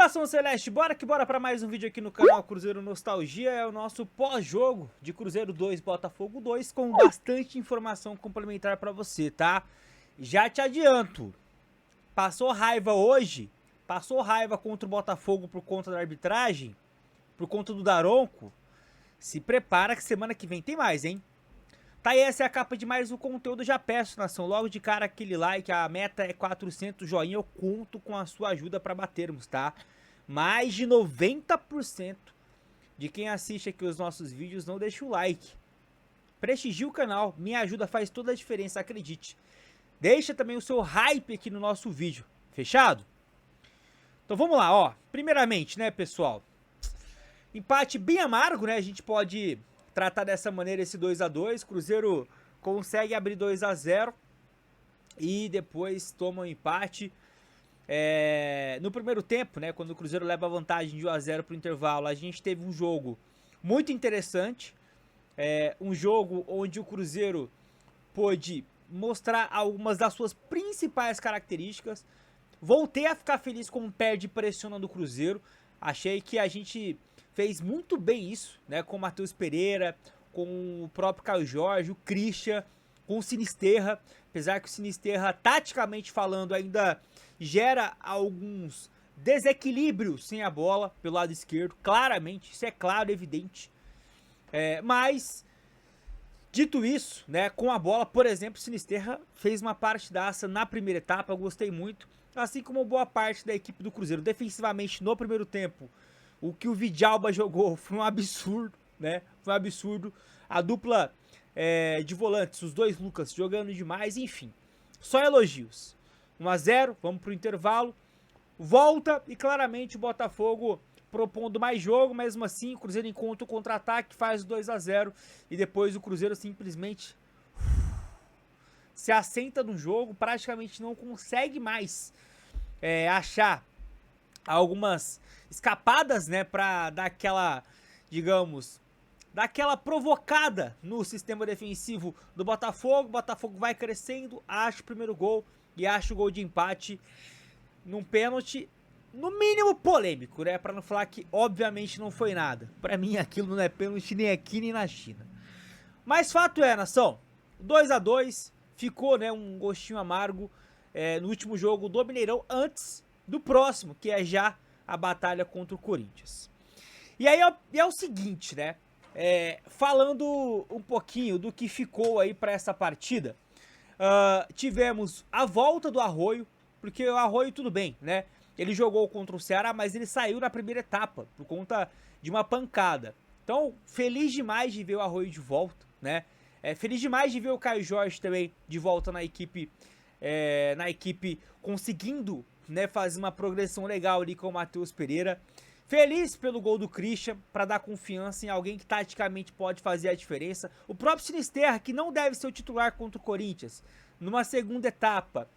Nação Celeste, bora que bora para mais um vídeo aqui no canal Cruzeiro Nostalgia. É o nosso pós-jogo de Cruzeiro 2, Botafogo 2, com bastante informação complementar para você, tá? Já te adianto, passou raiva hoje, passou raiva contra o Botafogo por conta da arbitragem, por conta do Daronco, se prepara que semana que vem tem mais, hein? Tá aí, essa é a capa de mais um conteúdo. Já peço, nação, logo de cara aquele like, a meta é 400 joinha, eu conto com a sua ajuda para batermos, tá? Mais de 90% de quem assiste aqui os nossos vídeos não deixa o like. Prestigie o canal, minha ajuda faz toda a diferença, acredite. Deixa também o seu hype aqui no nosso vídeo, fechado? Então vamos lá, ó. Primeiramente, né, pessoal, empate bem amargo, né, a gente pode tratar dessa maneira esse 2 a 2, Cruzeiro consegue abrir 2 a 0 e depois toma um empate. No primeiro tempo, né, quando o Cruzeiro leva vantagem de 1 a 0 para o intervalo, a gente teve um jogo muito interessante, um jogo onde o Cruzeiro pôde mostrar algumas das suas principais características. Voltei a ficar feliz com o pé de pressiona do Cruzeiro, achei que a gente fez muito bem isso, né, com o Matheus Pereira, com o próprio Caio Jorge, o Christian, com o Sinisterra, apesar que o Sinisterra, taticamente falando, ainda gera alguns desequilíbrios sem a bola pelo lado esquerdo, claramente, isso é claro, evidente. Mas, dito isso, né, com a bola, por exemplo, o Sinisterra fez uma partidaça na primeira etapa, eu gostei muito, assim como boa parte da equipe do Cruzeiro. Defensivamente, no primeiro tempo, o que o Vidalba jogou foi um absurdo, né? Foi um absurdo. A dupla de volantes, os dois Lucas jogando demais, enfim. Só elogios. 1 a 0, vamos pro intervalo. Volta e claramente o Botafogo propondo mais jogo, mesmo assim o Cruzeiro encontra o contra-ataque, faz o 2 a 0 e depois o Cruzeiro simplesmente se assenta no jogo, praticamente não consegue mais achar algumas escapadas, né, pra dar aquela, digamos, dar aquela provocada no sistema defensivo do Botafogo. O Botafogo vai crescendo, acha o primeiro gol e acha o gol de empate num pênalti, no mínimo polêmico, né, pra não falar que obviamente não foi nada. Pra mim aquilo não é pênalti nem aqui nem na China. Mas fato é, nação, 2 a 2 ficou, né, um gostinho amargo no último jogo do Mineirão, antes do próximo, que é já a batalha contra o Corinthians. E aí é o seguinte, né? Falando um pouquinho do que ficou aí para essa partida, tivemos a volta do Arroio, porque o Arroio, tudo bem, né? Ele jogou contra o Ceará, mas ele saiu na primeira etapa, por conta de uma pancada. Então, feliz demais de ver o Arroio de volta, né? Feliz demais de ver o Caio Jorge também de volta na equipe, conseguindo, né, fazer uma progressão legal ali com o Matheus Pereira. Feliz pelo gol do Christian, para dar confiança em alguém que taticamente pode fazer a diferença. O próprio Sinisterra, que não deve ser o titular contra o Corinthians, numa segunda etapa,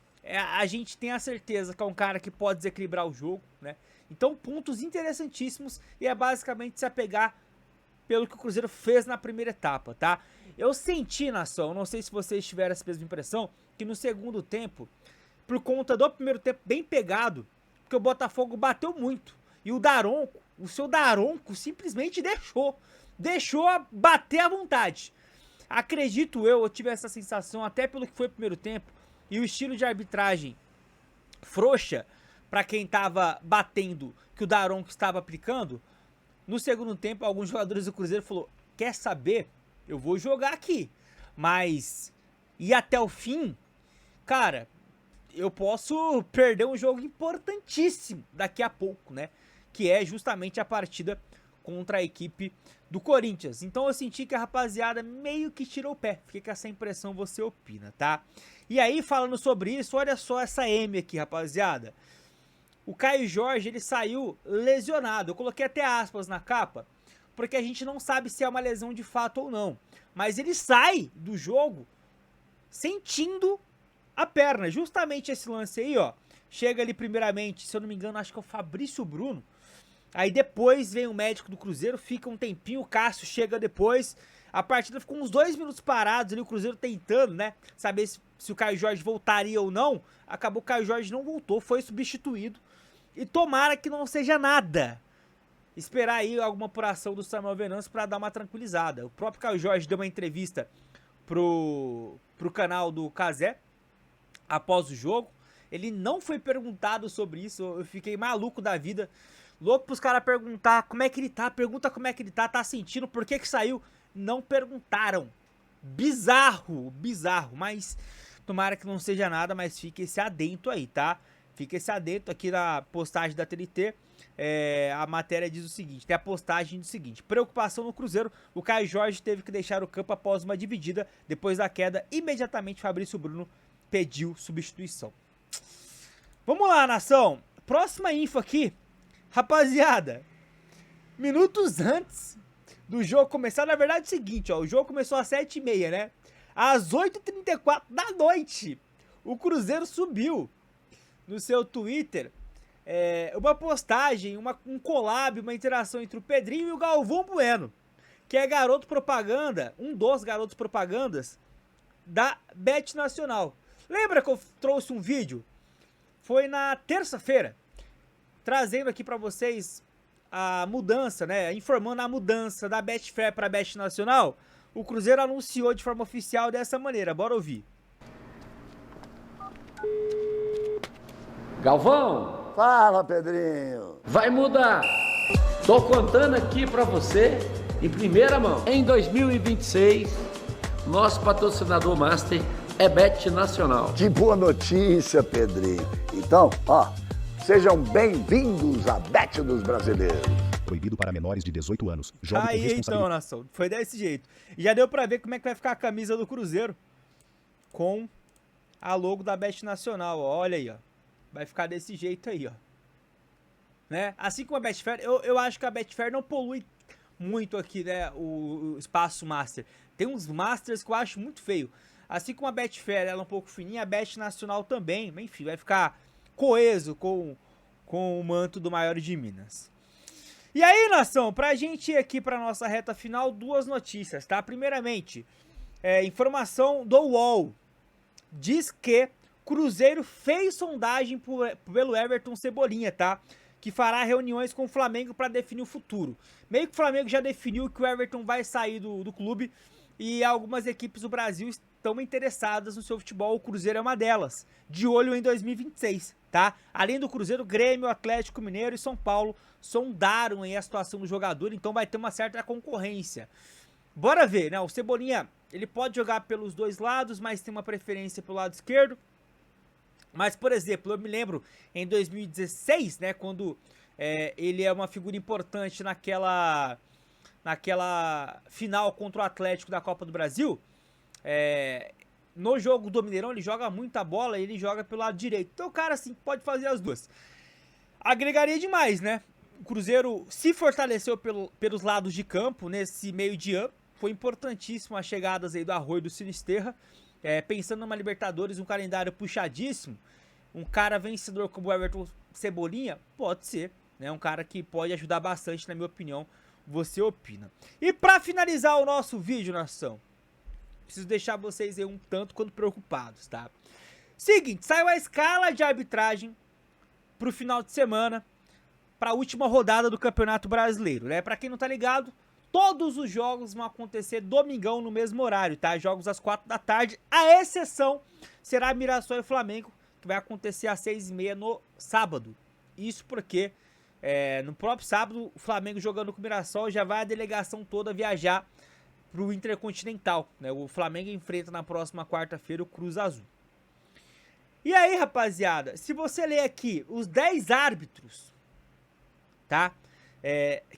a gente tem a certeza que é um cara que pode desequilibrar o jogo, né? Então, pontos interessantíssimos, e é basicamente se apegar pelo que o Cruzeiro fez na primeira etapa, tá? Eu senti, nação, não sei se vocês tiveram essa mesma impressão, que no segundo tempo, por conta do primeiro tempo bem pegado, porque o Botafogo bateu muito. E o Daronco, o seu Daronco simplesmente deixou bater à vontade. Acredito eu tive essa sensação até pelo que foi o primeiro tempo e o estilo de arbitragem frouxa para quem tava batendo, que o Daronco estava aplicando. No segundo tempo, alguns jogadores do Cruzeiro falaram: quer saber? Eu vou jogar aqui, mas ir até o fim, cara, eu posso perder um jogo importantíssimo daqui a pouco, né? Que é justamente a partida contra a equipe do Corinthians. Então eu senti que a rapaziada meio que tirou o pé. Fiquei com essa impressão, você opina, tá? E aí, falando sobre isso, olha só essa M aqui, rapaziada. O Caio Jorge, ele saiu lesionado. Eu coloquei até aspas na capa, porque a gente não sabe se é uma lesão de fato ou não. Mas ele sai do jogo sentindo a perna. Justamente esse lance aí, ó. Chega ali primeiramente, se eu não me engano, acho que é o Fabrício Bruno. Aí depois vem o médico do Cruzeiro, fica um tempinho, o Cássio chega depois. A partida ficou uns 2 minutos parados ali, o Cruzeiro tentando, né, saber se o Caio Jorge voltaria ou não. Acabou que o Caio Jorge não voltou, foi substituído. E tomara que não seja nada. Esperar aí alguma apuração do Samuel Venâncio para dar uma tranquilizada. O próprio Caio Jorge deu uma entrevista pro canal do Cazé após o jogo. Ele não foi perguntado sobre isso. Eu fiquei maluco da vida. Louco pros caras perguntar como é que ele tá. Pergunta como é que ele tá sentindo, por que saiu. Não perguntaram. Bizarro, bizarro. Mas tomara que não seja nada, mas fique esse adento aí, tá? Fique esse adento aqui na postagem da TNT. A matéria diz o seguinte, tem a postagem do seguinte: preocupação no Cruzeiro, o Caio Jorge teve que deixar o campo após uma dividida, depois da queda, imediatamente Fabrício Bruno pediu substituição. Vamos lá, nação, próxima info aqui, rapaziada, minutos antes do jogo começar, na verdade é o seguinte, ó, o jogo começou às 7h30, né, às 8h34 da noite, o Cruzeiro subiu no seu Twitter uma postagem, um collab, uma interação entre o Pedrinho e o Galvão Bueno, que é garoto propaganda, um dos garotos propagandas da Bet Nacional. Lembra que eu trouxe um vídeo? Foi na terça-feira, trazendo aqui pra vocês a mudança, né? Informando a mudança da Betfair pra Bet Nacional. O Cruzeiro anunciou de forma oficial dessa maneira, bora ouvir. Galvão! Fala, Pedrinho! Vai mudar! Tô contando aqui pra você, em primeira mão. Em 2026, nosso patrocinador master é Bet Nacional. Que boa notícia, Pedrinho! Então, ó, sejam bem-vindos à Bet dos Brasileiros. Proibido para menores de 18 anos. Jogue com Aí responsabilidade. então, nação, foi desse jeito. E já deu pra ver como é que vai ficar a camisa do Cruzeiro com a logo da Bet Nacional, ó. Olha aí, ó. Vai ficar desse jeito aí, ó. Né? Assim como a Betfair, eu acho que a Betfair não polui muito aqui, né, o espaço master. Tem uns masters que eu acho muito feio. Assim como a Betfair, ela é um pouco fininha, a Bet Nacional também. Enfim, vai ficar coeso com o manto do maior de Minas. E aí, nação, pra gente ir aqui pra nossa reta final, duas notícias, tá? Primeiramente, informação do UOL. Diz que Cruzeiro fez sondagem pelo Everton Cebolinha, tá? Que fará reuniões com o Flamengo para definir o futuro. Meio que o Flamengo já definiu que o Everton vai sair do clube e algumas equipes do Brasil estão interessadas no seu futebol. O Cruzeiro é uma delas, de olho em 2026, tá? Além do Cruzeiro, Grêmio, Atlético Mineiro e São Paulo sondaram aí a situação do jogador, então vai ter uma certa concorrência. Bora ver, né? O Cebolinha, ele pode jogar pelos dois lados, mas tem uma preferência pelo lado esquerdo. Mas, por exemplo, eu me lembro em 2016, né, quando ele é uma figura importante naquela final contra o Atlético da Copa do Brasil, no jogo do Mineirão ele joga muita bola e ele joga pelo lado direito. Então o cara, assim, pode fazer as duas. Agregaria demais, né? O Cruzeiro se fortaleceu pelos lados de campo nesse meio de ano. Foi importantíssimo as chegadas aí do Arroio e do Sinisterra. Pensando numa Libertadores, um calendário puxadíssimo, um cara vencedor como o Everton Cebolinha, pode ser, né? Um cara que pode ajudar bastante, na minha opinião. Você opina. E pra finalizar o nosso vídeo, nação, preciso deixar vocês aí um tanto quanto preocupados, tá? Seguinte, saiu a escala de arbitragem pro final de semana, pra última rodada do Campeonato Brasileiro, né? Pra quem não tá ligado, todos os jogos vão acontecer domingão no mesmo horário, tá? Jogos às 4 da tarde. A exceção será Mirassol e Flamengo, que vai acontecer às 6h30 no sábado. Isso porque no próprio sábado, o Flamengo jogando com o Mirassol, já vai a delegação toda viajar pro Intercontinental, né? O Flamengo enfrenta na próxima quarta-feira o Cruz Azul. E aí, rapaziada, se você ler aqui os 10 árbitros, tá?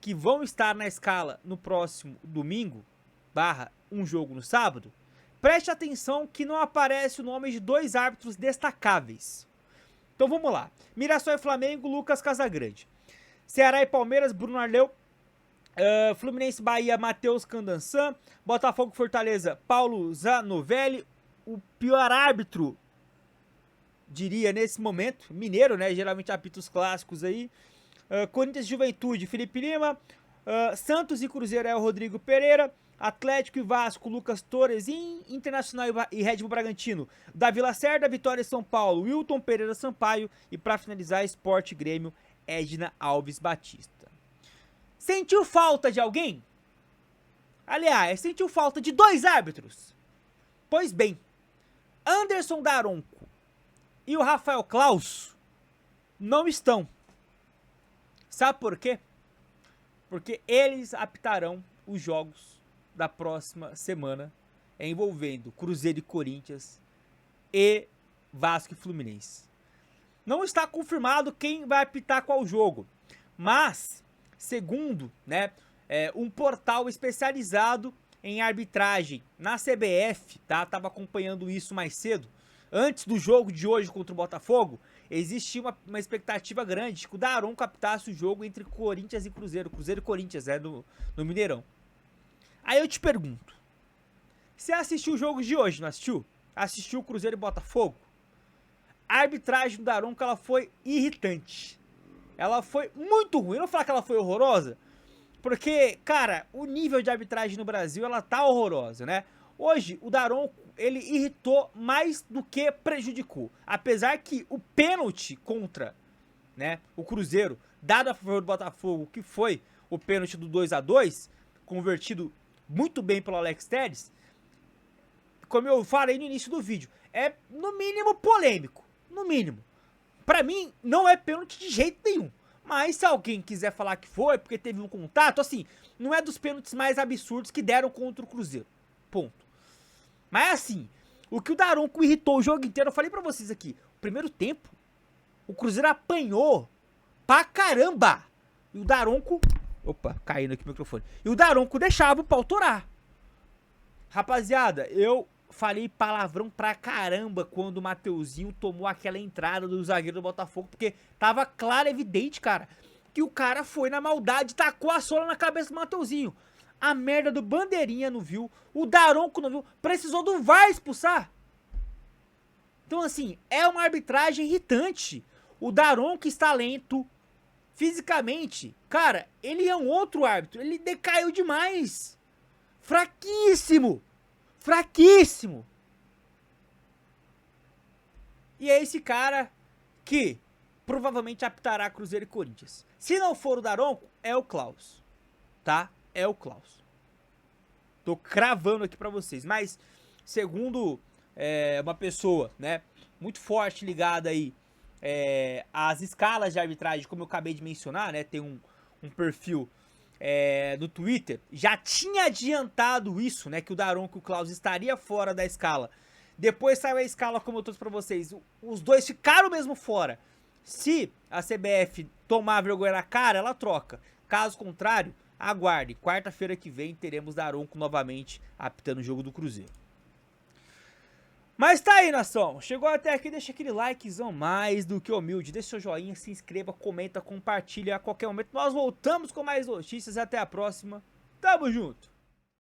Que vão estar na escala no próximo domingo, um jogo no sábado, preste atenção que não aparece o nome de 2 árbitros destacáveis. Então vamos lá. Mirassol e Flamengo, Lucas Casagrande. Ceará e Palmeiras, Bruno Arleu. Fluminense Bahia, Matheus Candançan. Botafogo Fortaleza, Paulo Zanovelli. O pior árbitro, diria nesse momento, mineiro, né? Geralmente apita os clássicos aí. Corinthians e Juventude, Felipe Lima. Santos e Cruzeiro é o Rodrigo Pereira. Atlético e Vasco, Lucas Torres. E Internacional e Red Bull Bragantino, Davi Lacerda. Vitória e São Paulo, Wilton Pereira Sampaio. E pra finalizar, Sport Grêmio, Edna Alves Batista. Sentiu falta de alguém? Aliás, sentiu falta de 2 árbitros? Pois bem, Anderson Daronco e o Rafael Claus não estão. Sabe por quê? Porque eles apitarão os jogos da próxima semana envolvendo Cruzeiro e Corinthians e Vasco e Fluminense. Não está confirmado quem vai apitar qual jogo, mas, segundo, né, um portal especializado em arbitragem na CBF, tá? Tava acompanhando isso mais cedo. Antes do jogo de hoje contra o Botafogo, existia uma expectativa grande de que o Daronco apitasse o jogo entre Corinthians e Cruzeiro. Cruzeiro e Corinthians, no Mineirão. Aí eu te pergunto, você assistiu o jogo de hoje, não assistiu? Assistiu o Cruzeiro e Botafogo? A arbitragem do Daronco, ela foi irritante. Ela foi muito ruim. Eu não vou falar que ela foi horrorosa, porque, cara, o nível de arbitragem no Brasil, ela tá horrorosa, né? Hoje, o Daronco, ele irritou mais do que prejudicou. Apesar que o pênalti contra, né, o Cruzeiro, dado a favor do Botafogo, que foi o pênalti do 2-2, convertido muito bem pelo Alex Telles, como eu falei no início do vídeo, é no mínimo polêmico. No mínimo. Pra mim, não é pênalti de jeito nenhum. Mas se alguém quiser falar que foi, porque teve um contato, assim, não é dos pênaltis mais absurdos que deram contra o Cruzeiro. Ponto. Mas assim, o que o Daronco irritou o jogo inteiro, eu falei pra vocês aqui, o primeiro tempo, o Cruzeiro apanhou pra caramba. E o Daronco... Opa, caindo aqui o microfone. E o Daronco deixava o pau torar. Rapaziada, eu falei palavrão pra caramba quando o Mateuzinho tomou aquela entrada do zagueiro do Botafogo, porque tava claro, evidente, cara, que o cara foi na maldade, tacou a sola na cabeça do Mateuzinho. A merda do Bandeirinha não viu, o Daronco não viu, precisou do VAR expulsar. Então assim, é uma arbitragem irritante. O Daronco está lento, fisicamente, cara, ele é um outro árbitro, ele decaiu demais. Fraquíssimo. Fraquíssimo. E é esse cara que provavelmente apitará Cruzeiro e Corinthians. Se não for o Daronco, é o Claus. Tá? É o Claus. Tô cravando aqui pra vocês. Mas, segundo uma pessoa, né, muito forte ligada aí às escalas de arbitragem, como eu acabei de mencionar, né, tem um perfil no Twitter, já tinha adiantado isso, né, que o Daronco e o Claus estaria fora da escala. Depois saiu a escala, como eu trouxe pra vocês, os dois ficaram mesmo fora. Se a CBF tomar vergonha na cara, ela troca. Caso contrário, aguarde, quarta-feira que vem teremos Daronco novamente apitando o jogo do Cruzeiro. Mas tá aí, nação, chegou até aqui, deixa aquele likezão mais do que humilde, deixa seu joinha, se inscreva, comenta, compartilha. A qualquer momento nós voltamos com mais notícias, até a próxima, tamo junto!